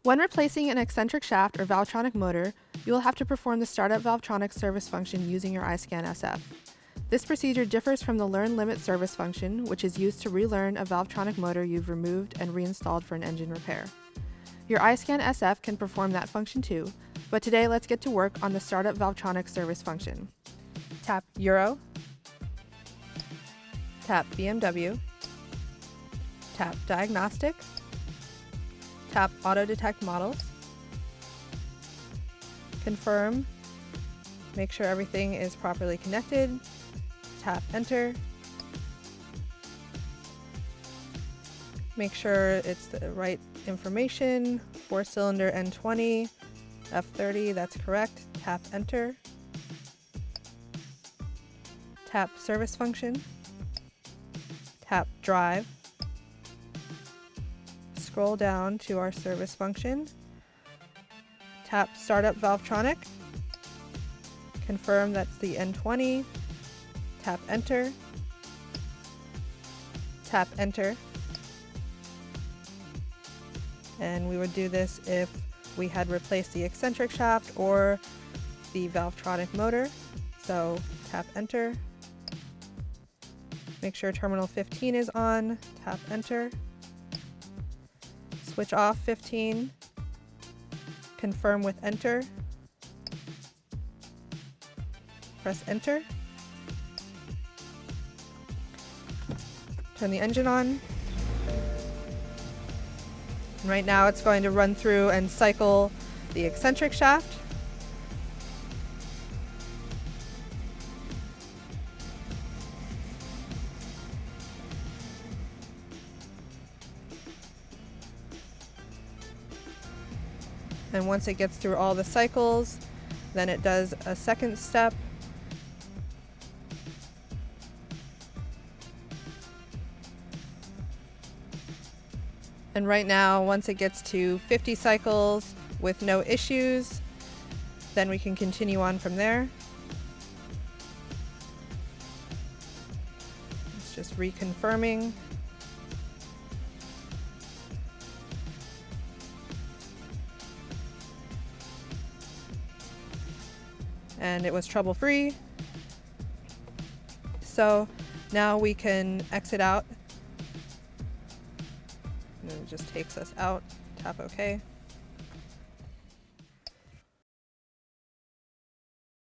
When replacing an eccentric shaft or Valvetronic motor, you will have to perform the Start Up Valvetronic service function using your iSCAN SF. This procedure differs from the learn limit service function, which is used to relearn a Valvetronic motor you've removed and reinstalled for an engine repair. Your iSCAN SF can perform that function too, but today let's get to work on the Start Up Valvetronic service function. Tap Euro, tap BMW, tap Diagnostic, tap Auto Detect Models, confirm, make sure everything is properly connected, tap Enter, make sure it's the right information, 4-cylinder N20, F30, that's correct, tap Enter, tap Service Function, tap Drive, scroll down to our service function, tap Startup Valvetronic, confirm that's the N20, tap Enter, tap Enter, and we would do this if we had replaced the eccentric shaft or the Valvetronic motor. So tap Enter, make sure terminal 15 is on, tap Enter, switch off 15, confirm with Enter, press Enter, turn the engine on. And right now it's going to run through and cycle the eccentric shaft. And once it gets through all the cycles, then it does a second step. And right now, once it gets to 50 cycles with no issues, then we can continue on from there. It's just reconfirming. And it was trouble-free. So now we can exit out. And it just takes us out. Tap OK.